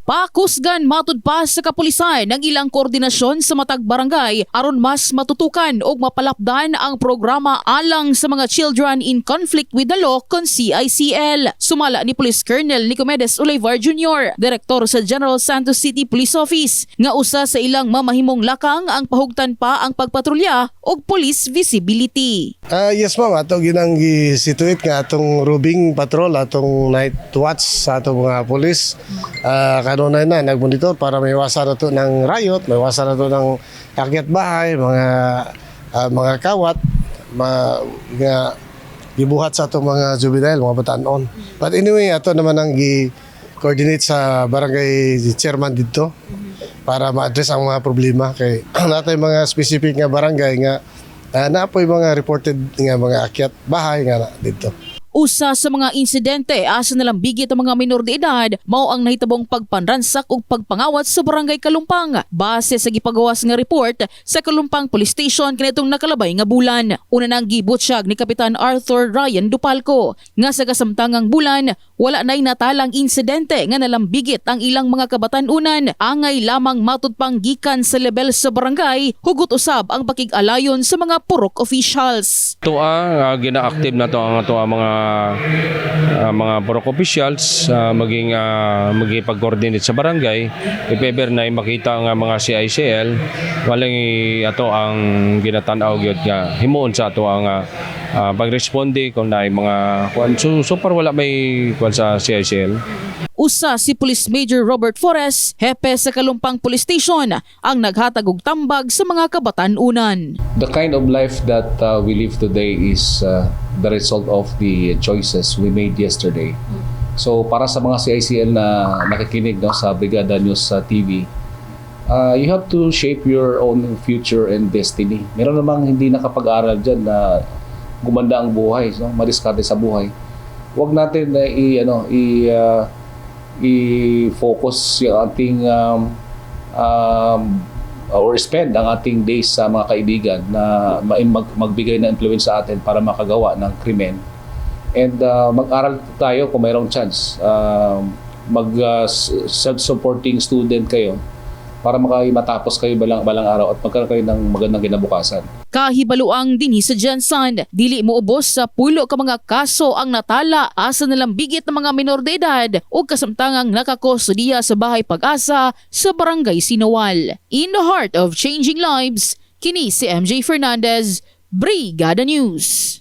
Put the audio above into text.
Pakusgan matud pa sa kapulisan ng ilang koordinasyon sa matag barangay aron mas matutukan o mapalapdan ang programa alang sa mga children in conflict with the law kon CICL. Sumala ni Police Colonel Nicomedes Olivar Jr., Direktor sa General Santos City Police Office, nga usa sa ilang mamahimong lakang ang pahugtan pa ang pagpatrolya og police visibility. Yes ma'am, ato ginang gi-situate nga atong roving patrol, atong night watch sa atong mga police. Kanunay na nagmonitor para maiwasan na to ng riot, maiwasan na to ng akyat bahay, mga kawat, nga gibuhat sa atong mga juvenile, mga batanon. But anyway, ato naman ang gi-coordinate sa barangay chairman dito para ma-address ang mga problema kay natay mga specific nga barangay nga naapoy mga reported nga mga akyat bahay nga dito. Usa sa mga insidente asa nalambigit ang mga minor de edad mao ang nahitabong pagpanransak ug pagpangawat sa barangay Kalumpang base sa gipagawas nga report sa Kalumpang Police Station kanitong nakalabay nga bulan. Una nang gibutyag ni Kapitan Arthur Ryan Dupalco nga sa kasamtangang bulan wala nay natalang insidente nga nalambigit ang ilang mga kabatan-unan, angay lamang matud pang gikan sa level sa barangay, hugot usab ang pakig-alayon sa mga purok officials. Tuwa gina-active na to ang mga purok officials maging magipag-coordinate sa barangay if ever na makita nga mga CICL walang ato ang ginatanaw gyud nga himuon sa ato ang pagresponde kung naay mga so far wala may sa CICL. Usa si Police Major Robert Forres, hepe sa Kalumpang Police Station, ang naghatag og tambag sa mga kabatan-unan. The kind of life that we live today is the result of the choices we made yesterday. So para sa mga CICL na nakikinig sa Brigada News TV, you have to shape your own future and destiny. Meron namang hindi nakapag-aral dyan na gumanda ang buhay, madiskarte sa buhay. Huwag natin na i-focus yung ating or spend ang ating days sa mga kaibigan na magbigay na influence sa atin para makagawa ng krimen. And mag-aral tayo kung mayroong chance. Self-supporting student kayo para matapos kayo balang araw at magkaroon kayo ng magandang kinabukasan. Kahibaluang dinhi sa Jansan, dili moubos sa pulo ka mga kaso ang natala asa nalambigit ng mga minor de edad o kasamtangang nakakustodiya sa Bahay Pag-asa sa Barangay Sinawal. In the heart of changing lives, kini si MJ Fernandez, Brigada News.